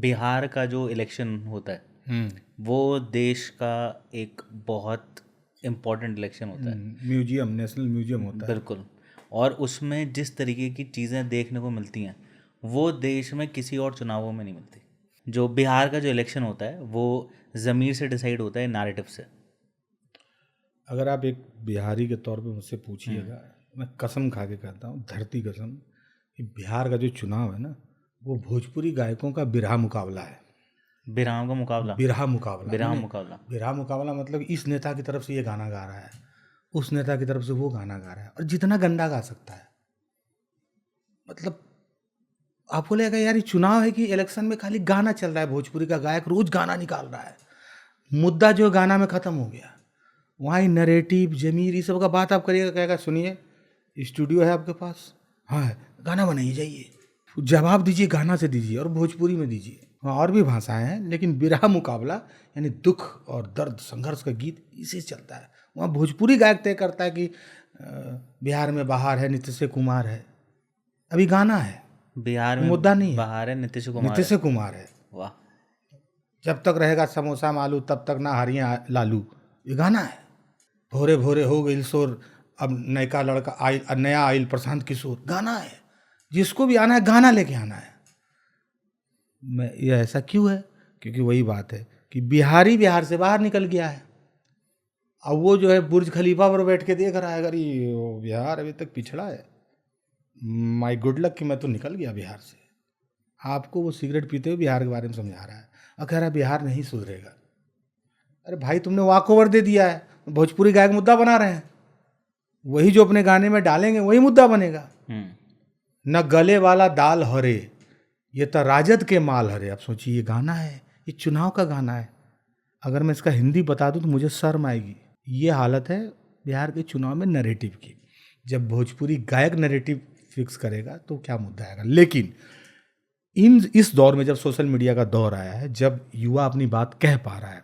बिहार का जो इलेक्शन होता है वो देश का एक बहुत इम्पोर्टेंट इलेक्शन होता है। म्यूजियम, नेशनल म्यूजियम होता है। बिल्कुल। और उसमें जिस तरीके की चीज़ें देखने को मिलती हैं वो देश में किसी और चुनावों में नहीं मिलती। जो बिहार का जो इलेक्शन होता है वो ज़मीर से डिसाइड होता है, नैरेटिव से। अगर आप एक बिहारी के तौर पे मुझसे पूछिएगा, मैं कसम खा के कहता हूँ, धरती कसम, कि बिहार का जो चुनाव है ना, वो भोजपुरी गायकों का बिरहा मुकाबला है। बिरहा का मुकाबला। बिरहा मुकाबला, बिरहा माने मुकाबला। बिरहा मुकाबला मतलब इस नेता की तरफ से ये गाना गा रहा है, उस नेता की तरफ से वो गाना गा रहा है, और जितना गंदा गा सकता है। मतलब आपको लगेगा यार ये चुनाव है कि इलेक्शन में खाली गाना चल रहा है, भोजपुरी का गायक रोज गाना निकाल रहा है, मुद्दा जो गाना में खत्म हो गया। वहाँ नरेटिव, जमीर, ये सब का बात आप करिएगा, कहेगा सुनिए स्टूडियो है आपके पास, हाँ है, गाना बनाइए, जाइए जवाब दीजिए, गाना से दीजिए और भोजपुरी में दीजिए। वहाँ और भी भाषाएं हैं, लेकिन बिरहा मुकाबला यानी दुख और दर्द, संघर्ष का गीत इसे चलता है। वहाँ भोजपुरी गायक तय करता है कि बिहार में बाहर है, नीतीश कुमार है, अभी गाना है, बिहार में मुद्दा नहीं है, बाहर है, नीतीश कुमार नीतीश कुमार है। वाह। जब तक रहेगा समोसा मालू तब तक ना हारियाँ लालू, ये गाना है। भोरे भोरे हो गई शोर, अब नयका लड़का आइल, नया आइल प्रशांत किशोर, गाना है। जिसको भी आना है गाना लेके आना है। मैं ये ऐसा क्यों है? क्योंकि वही बात है कि बिहारी बिहार से बाहर निकल गया है। अब वो जो है बुर्ज खलीफा पर बैठ के देख रहा है, अगर ये बिहार अभी तक पिछड़ा है, माय गुड लक कि मैं तो निकल गया बिहार से। आपको वो सिगरेट पीते हुए बिहार के बारे में समझा रहा है और कह रहा है बिहार नहीं सुधरेगा। अरे भाई तुमने वॉक ओवर दे दिया है, भोजपुरी गायक मुद्दा बना रहे हैं, वही जो अपने गाने में डालेंगे वही मुद्दा बनेगा। न गले वाला दाल हरे, ये तो राजद के माल हरे। आप सोचिए, ये गाना है, ये चुनाव का गाना है। अगर मैं इसका हिंदी बता दूं तो मुझे शर्म आएगी। ये हालत है बिहार के चुनाव में नैरेटिव की। जब भोजपुरी गायक नैरेटिव फिक्स करेगा तो क्या मुद्दा आएगा। लेकिन इस दौर में जब सोशल मीडिया का दौर आया है, जब युवा अपनी बात कह पा रहा है,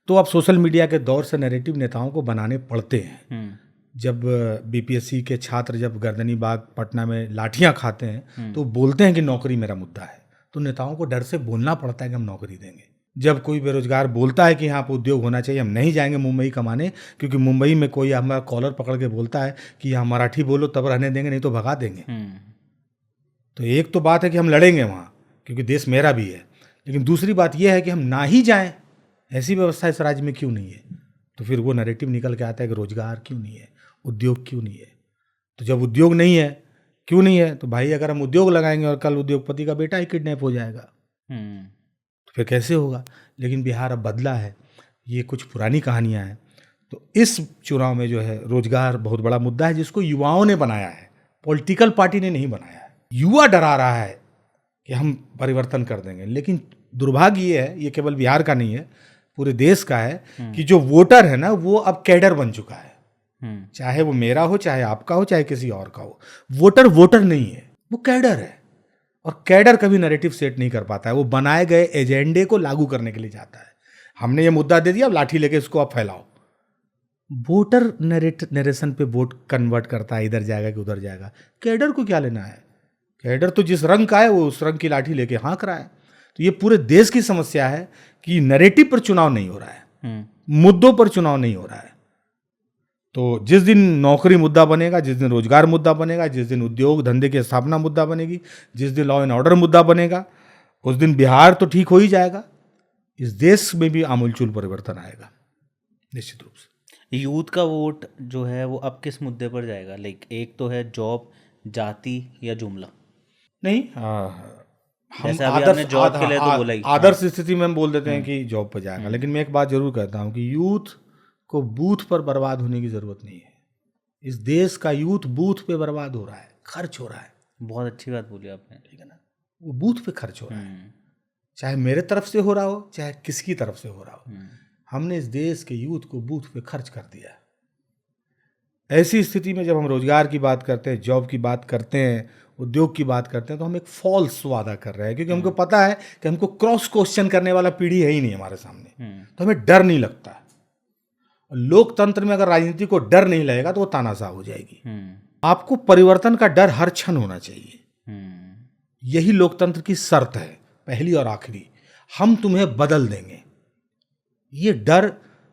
तो अब सोशल मीडिया के दौर से नैरेटिव नेताओं को बनाने पड़ते हैं। जब बीपीएससी के छात्र जब गर्दनी बाग पटना में लाठियां खाते हैं तो बोलते हैं कि नौकरी मेरा मुद्दा है, तो नेताओं को डर से बोलना पड़ता है कि हम नौकरी देंगे। जब कोई बेरोजगार बोलता है कि यहाँ पर उद्योग होना चाहिए, हम नहीं जाएंगे मुंबई कमाने, क्योंकि मुंबई में कोई हमारा कॉलर पकड़ के बोलता है कि यहाँ मराठी बोलो तब रहने देंगे, नहीं तो भगा देंगे। तो एक तो बात है कि हम लड़ेंगे वहाँ क्योंकि देश मेरा भी है, लेकिन दूसरी बात यह है कि हम ना ही जाएं, ऐसी व्यवस्था इस राज्य में क्यों नहीं है। तो फिर वो नैरेटिव निकल के आता है कि रोजगार क्यों नहीं है, उद्योग क्यों नहीं है। तो जब उद्योग नहीं है, क्यों नहीं है, तो भाई अगर हम उद्योग लगाएंगे और कल उद्योगपति का बेटा ही किडनैप हो जाएगा तो फिर कैसे होगा। लेकिन बिहार अब बदला है, ये कुछ पुरानी कहानियां हैं। तो इस चुनाव में जो है रोजगार बहुत बड़ा मुद्दा है, जिसको युवाओं ने बनाया है, पॉलिटिकल पार्टी ने नहीं बनाया है। युवा डरा रहा है कि हम परिवर्तन कर देंगे, लेकिन दुर्भाग्य ये है, ये केवल बिहार का नहीं है, पूरे देश का है, कि जो वोटर है ना वो अब कैडर बन चुका है। चाहे वो मेरा हो, चाहे आपका हो, चाहे किसी और का हो, वोटर नहीं है, वो कैडर है। और कैडर कभी नैरेटिव सेट नहीं कर पाता है, वो बनाए गए एजेंडे को लागू करने के लिए जाता है। हमने ये मुद्दा दे दिया, अब लाठी लेके इसको आप फैलाओ। वोटर नरेशन पे वोट कन्वर्ट करता है, इधर जाएगा कि उधर जाएगा। कैडर को क्या लेना है? कैडर तो जिस रंग का है वो उस रंग की लाठी लेके हाँक रहा है। तो ये पूरे देश की समस्या है कि नैरेटिव पर चुनाव नहीं हो रहा है, मुद्दों पर चुनाव नहीं हो रहा है। तो जिस दिन नौकरी मुद्दा बनेगा, जिस दिन रोजगार मुद्दा बनेगा, जिस दिन उद्योग धंधे की स्थापना मुद्दा बनेगी, जिस दिन लॉ एंड ऑर्डर मुद्दा बनेगा, उस दिन बिहार तो ठीक हो ही जाएगा, इस देश में भी आमूलचूल परिवर्तन आएगा निश्चित रूप से। यूथ का वोट जो है वो अब किस मुद्दे पर जाएगा? लाइक एक तो है जॉब, जाति या जुमला? नहीं, जैसे अभी आपने जॉब के लिए तो बोला ही, आदर्श स्थिति में हम बोल देते हैं कि जॉब पर जाएगा। लेकिन मैं एक बात जरूर कहता हूं कि यूथ को बूथ पर बर्बाद होने की जरूरत नहीं है। इस देश का यूथ बूथ पे बर्बाद हो रहा है, खर्च हो रहा है। बहुत अच्छी बात बोली आपने, ठीक है ना, वो बूथ पे खर्च हो रहा है, चाहे मेरे तरफ से हो रहा हो, चाहे किसकी तरफ से हो रहा हो। हमने इस देश के यूथ को बूथ पे खर्च कर दिया। ऐसी स्थिति में जब हम रोजगार की बात करते हैं, जॉब की बात करते हैं, उद्योग की बात करते हैं, तो हम एक फॉल्स वादा कर रहे हैं, क्योंकि हमको पता है कि हमको क्रॉस क्वेश्चन करने वाला पीढ़ी है ही नहीं हमारे सामने, तो हमें डर नहीं लगता। लोकतंत्र में अगर राजनीति को डर नहीं लगेगा तो वो तानाशाह हो जाएगी। आपको परिवर्तन का डर हर क्षण होना चाहिए, यही लोकतंत्र की शर्त है। पहली और आखिरी, हम तुम्हें बदल देंगे। ये डर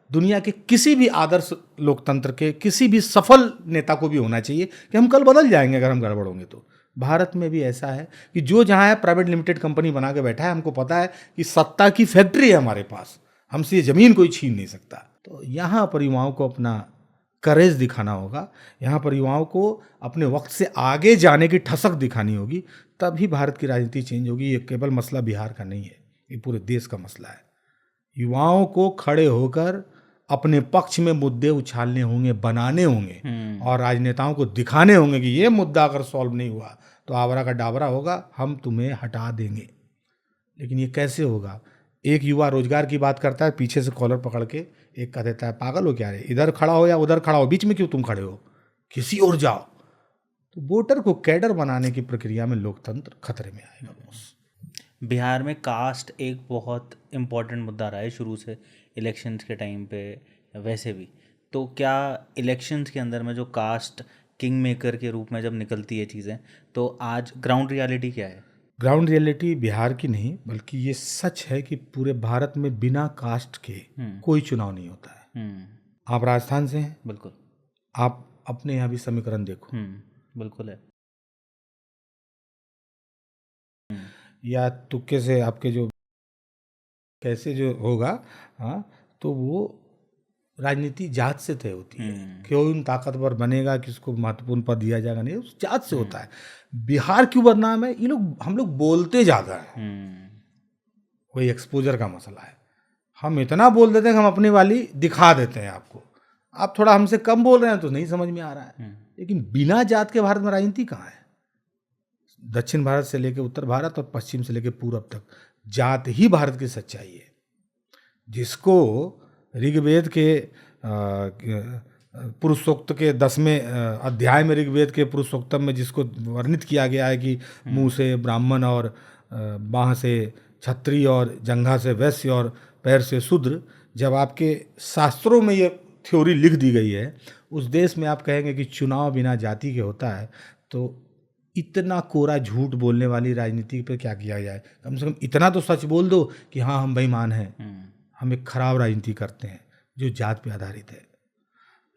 दुनिया के किसी भी आदर्श लोकतंत्र के किसी भी सफल नेता को भी होना चाहिए कि हम कल बदल जाएंगे अगर हम गड़बड़ होंगे तो। भारत में भी ऐसा है कि जो जहाँ है प्राइवेट लिमिटेड कंपनी बना के बैठा है, हमको पता है कि सत्ता की फैक्ट्री है हमारे पास, हमसे ये जमीन कोई छीन नहीं सकता। तो यहाँ पर युवाओं को अपना करेज दिखाना होगा, यहाँ पर युवाओं को अपने वक्त से आगे जाने की ठसक दिखानी होगी, तभी भारत की राजनीति चेंज होगी। ये केवल मसला बिहार का नहीं है, ये पूरे देश का मसला है। युवाओं को खड़े होकर अपने पक्ष में मुद्दे उछालने होंगे, बनाने होंगे, और राजनेताओं को दिखाने होंगे कि ये मुद्दा अगर सॉल्व नहीं हुआ तो आवरा का डाबरा होगा, हम तुम्हें हटा देंगे। लेकिन ये कैसे होगा? एक युवा रोजगार की बात करता है, पीछे से कॉलर पकड़ के एक कह देता है, पागल हो क्या रे, इधर खड़ा हो या उधर खड़ा हो, बीच में क्यों तुम खड़े हो, किसी और जाओ। तो वोटर को कैडर बनाने की प्रक्रिया में लोकतंत्र खतरे में आएगा बॉस। बिहार में कास्ट एक बहुत इम्पोर्टेंट मुद्दा रहा है शुरू से, इलेक्शंस के टाइम पे वैसे भी। तो क्या इलेक्शंस के अंदर में जो कास्ट किंग मेकर के रूप में जब निकलती है चीज़ें, तो आज ग्राउंड रियलिटी क्या है? ग्राउंड रियलिटी बिहार की नहीं, बल्कि ये सच है कि पूरे भारत में बिना कास्ट के कोई चुनाव नहीं होता है। आप राजस्थान से हैं, बिल्कुल। आप अपने यहाँ भी समीकरण देखो, बिल्कुल है। या तुक्के से आपके जो कैसे जो होगा, हाँ, तो वो राजनीति जात से तय होती है। क्यों ताकतवर बनेगा, किसको महत्वपूर्ण पद दिया जाएगा, नहीं, उस जात से होता है। बिहार क्यों बदनाम है? ये लोग, हम लोग बोलते ज़्यादा हैं, वही एक्सपोजर का मसला है। हम इतना बोल देते हैं कि हम अपनी वाली दिखा देते हैं आपको, आप थोड़ा हमसे कम बोल रहे हैं तो नहीं समझ में आ रहा है। लेकिन बिना जात के भारत में राजनीति कहाँ है? दक्षिण भारत से लेकर उत्तर भारत और पश्चिम से लेकर पूरब तक जात ही भारत की सच्चाई है। जिसको ऋग्वेद के पुरुष सूक्त के 10वें अध्याय में, ऋग्वेद के पुरुष सूक्तम में जिसको वर्णित किया गया है कि मुंह से ब्राह्मण और बाँह से क्षत्रिय और जंघा से वैश्य और पैर से शूद्र, जब आपके शास्त्रों में ये थ्योरी लिख दी गई है, उस देश में आप कहेंगे कि चुनाव बिना जाति के होता है, तो इतना कोरा झूठ बोलने वाली राजनीति पे क्या किया जाए? कम से कम इतना तो सच बोल दो कि हाँ हम बेईमान हैं, हम एक खराब राजनीति करते हैं जो जात पे आधारित है।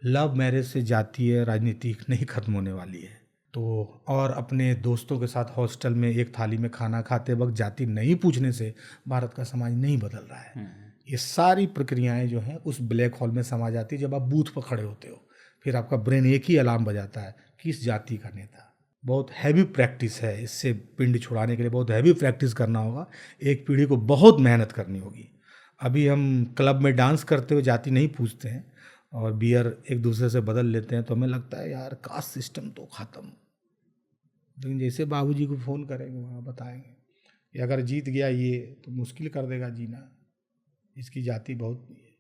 लव मैरिज से जातीय राजनीति नहीं खत्म होने वाली है। तो और अपने दोस्तों के साथ हॉस्टल में एक थाली में खाना खाते वक्त जाति नहीं पूछने से भारत का समाज नहीं बदल रहा है। ये सारी प्रक्रियाएं जो हैं उस ब्लैक होल में समा जाती है जब आप बूथ पर खड़े होते हो। फिर आपका ब्रेन एक ही अलार्म बजाता है, किस जाति का नेता। बहुत हैवी प्रैक्टिस है, इससे पिंड छुड़ाने के लिए बहुत हैवी प्रैक्टिस करना होगा। एक पीढ़ी को बहुत मेहनत करनी होगी। अभी हम क्लब में डांस करते हुए जाति नहीं पूछते हैं और बियर एक दूसरे से बदल लेते हैं, तो हमें लगता है यार कास्ट सिस्टम तो ख़त्म। लेकिन जैसे बाबूजी को फ़ोन करेंगे, वहाँ बताएंगे कि अगर जीत गया ये तो मुश्किल कर देगा जीना, इसकी जाति बहुत नहीं है।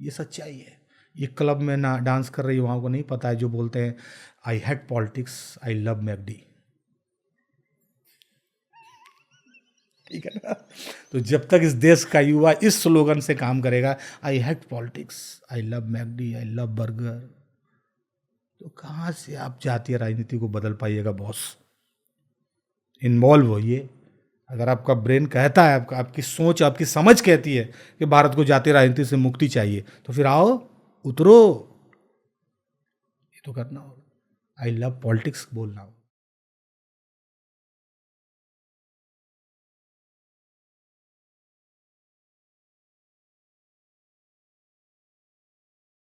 ये सच्चाई है। ये क्लब में ना डांस कर रही युवाओं को नहीं पता है, जो बोलते हैं I hate politics, I love McD. ठीक है ना? तो जब तक इस देश का युवा इस स्लोगन से काम करेगा, I hate politics, I love McD, I love burger, तो कहाँ से आप जातीय राजनीति को बदल पाइएगा बॉस? इन्वॉल्व होइए। अगर आपका ब्रेन कहता है, आपकी सोच, आपकी समझ कहती है कि भारत को जातीय राजनीति से मुक्ति चाहिए, तो फिर आओ, उतरो, ये तो करना होगा। आई लव पॉलिटिक्स बोलना होगा।